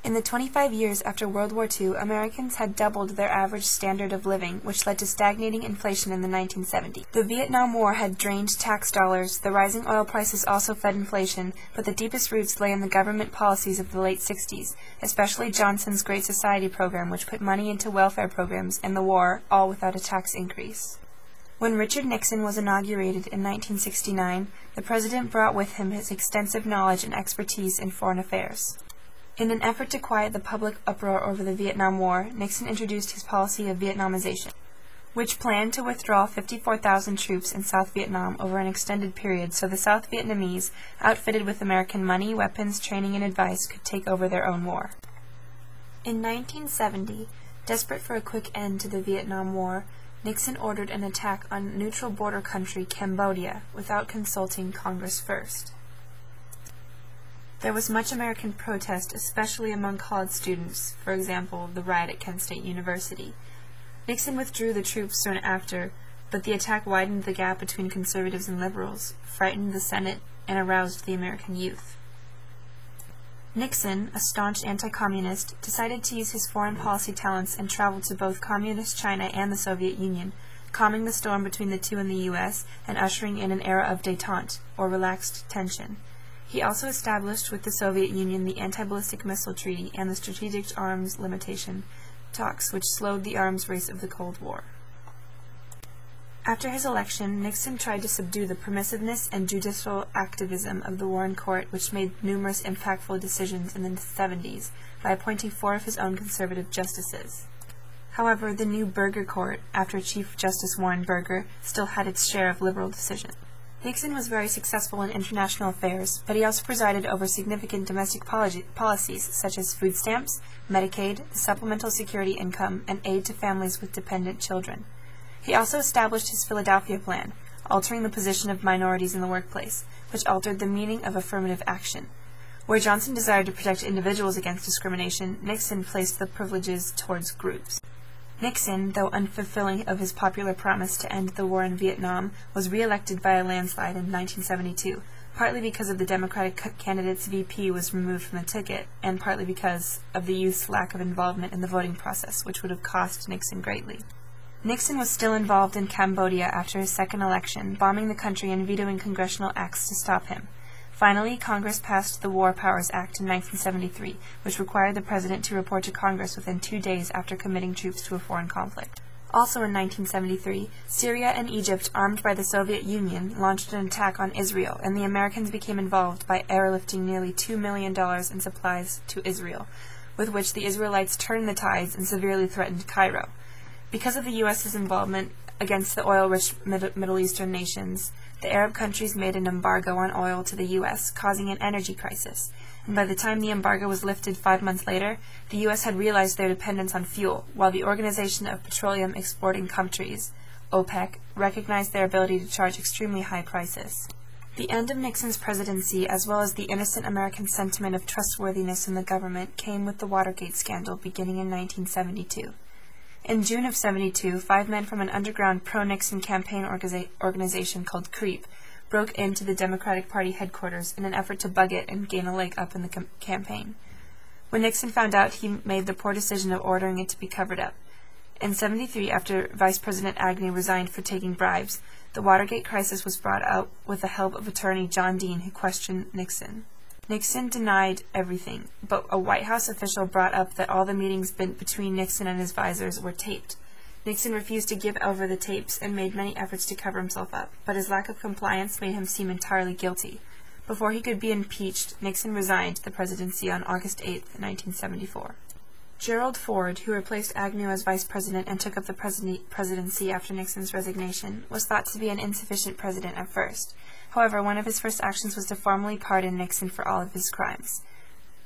In the 25 years after World War II, Americans had doubled their average standard of living, which led to stagnating inflation in the 1970s. The Vietnam War had drained tax dollars, the rising oil prices also fed inflation, but the deepest roots lay in the government policies of the late 60s, especially Johnson's Great Society program, which put money into welfare programs and the war, all without a tax increase. When Richard Nixon was inaugurated in 1969, the president brought with him his extensive knowledge and expertise in foreign affairs. In an effort to quiet the public uproar over the Vietnam War, Nixon introduced his policy of Vietnamization, which planned to withdraw 54,000 troops in South Vietnam over an extended period so the South Vietnamese, outfitted with American money, weapons, training, and advice, could take over their own war. In 1970, desperate for a quick end to the Vietnam War, Nixon ordered an attack on neutral border country Cambodia without consulting Congress first. There was much American protest, especially among college students, for example, the riot at Kent State University. Nixon withdrew the troops soon after, but the attack widened the gap between conservatives and liberals, frightened the Senate, and aroused the American youth. Nixon, a staunch anti-communist, decided to use his foreign policy talents and traveled to both communist China and the Soviet Union, calming the storm between the two in the U.S. and ushering in an era of détente, or relaxed tension. He also established with the Soviet Union the Anti-Ballistic Missile Treaty and the Strategic Arms Limitation talks, which slowed the arms race of the Cold War. After his election, Nixon tried to subdue the permissiveness and judicial activism of the Warren Court, which made numerous impactful decisions in the 70s by appointing 4 of his own conservative justices. However, the new Burger Court, after Chief Justice Warren Burger, still had its share of liberal decisions. Nixon was very successful in international affairs, but he also presided over significant domestic policies such as food stamps, Medicaid, the supplemental security income, and aid to families with dependent children. He also established his Philadelphia Plan, altering the position of minorities in the workplace, which altered the meaning of affirmative action. Where Johnson desired to protect individuals against discrimination, Nixon placed the privileges towards groups. Nixon, though unfulfilling of his popular promise to end the war in Vietnam, was re-elected by a landslide in 1972, partly because of the Democratic candidate's VP was removed from the ticket, and partly because of the youth's lack of involvement in the voting process, which would have cost Nixon greatly. Nixon was still involved in Cambodia after his second election, bombing the country and vetoing congressional acts to stop him. Finally, Congress passed the War Powers Act in 1973, which required the President to report to Congress within 2 days after committing troops to a foreign conflict. Also in 1973, Syria and Egypt, armed by the Soviet Union, launched an attack on Israel, and the Americans became involved by airlifting nearly $2 million in supplies to Israel, with which the Israelites turned the tides and severely threatened Cairo. Because of the U.S.'s involvement against the oil-rich Middle Eastern nations, the Arab countries made an embargo on oil to the U.S., causing an energy crisis, and by the time the embargo was lifted 5 months later, the U.S. had realized their dependence on fuel, while the Organization of Petroleum Exporting Countries, OPEC, recognized their ability to charge extremely high prices. The end of Nixon's presidency, as well as the innocent American sentiment of trustworthiness in the government, came with the Watergate scandal beginning in 1972. In June of '72, 5 men from an underground pro-Nixon campaign organization called CREEP broke into the Democratic Party headquarters in an effort to bug it and gain a leg up in the campaign. When Nixon found out, he made the poor decision of ordering it to be covered up. In '73, after Vice President Agnew resigned for taking bribes, the Watergate crisis was brought out with the help of attorney John Dean, who questioned Nixon. Nixon denied everything, but a White House official brought up that all the meetings between Nixon and his advisors were taped. Nixon refused to give over the tapes and made many efforts to cover himself up, but his lack of compliance made him seem entirely guilty. Before he could be impeached, Nixon resigned the presidency on August 8, 1974. Gerald Ford, who replaced Agnew as vice president and took up the presidency after Nixon's resignation, was thought to be an insufficient president at first. However, one of his first actions was to formally pardon Nixon for all of his crimes.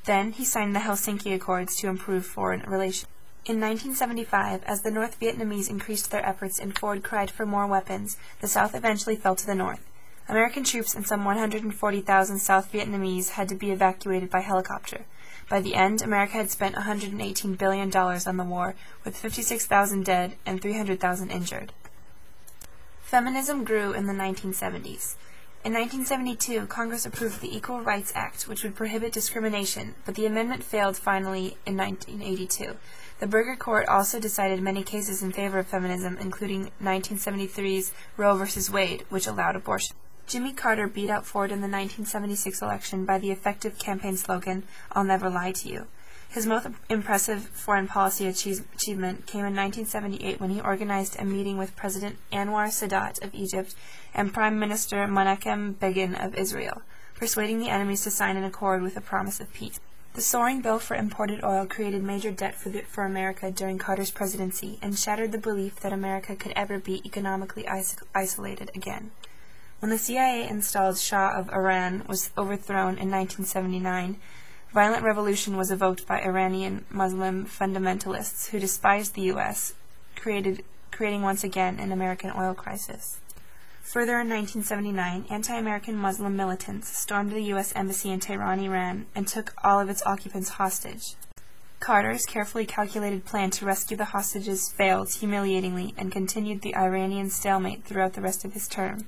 Then, he signed the Helsinki Accords to improve foreign relations. In 1975, as the North Vietnamese increased their efforts and Ford cried for more weapons, the South eventually fell to the North. American troops and some 140,000 South Vietnamese had to be evacuated by helicopter. By the end, America had spent $118 billion on the war, with 56,000 dead and 300,000 injured. Feminism grew in the 1970s. In 1972, Congress approved the Equal Rights Act, which would prohibit discrimination, but the amendment failed finally in 1982. The Burger Court also decided many cases in favor of feminism, including 1973's Roe v. Wade, which allowed abortion. Jimmy Carter beat out Ford in the 1976 election by the effective campaign slogan, "I'll never lie to you." His most impressive foreign policy achievement came in 1978 when he organized a meeting with President Anwar Sadat of Egypt and Prime Minister Menachem Begin of Israel, persuading the enemies to sign an accord with a promise of peace. The soaring bill for imported oil created major debt for America during Carter's presidency and shattered the belief that America could ever be economically isolated again. When the CIA installed Shah of Iran was overthrown in 1979, violent revolution was evoked by Iranian Muslim fundamentalists who despised the U.S., creating once again an American oil crisis. Further in 1979, anti-American Muslim militants stormed the U.S. Embassy in Tehran, Iran, and took all of its occupants hostage. Carter's carefully calculated plan to rescue the hostages failed humiliatingly and continued the Iranian stalemate throughout the rest of his term.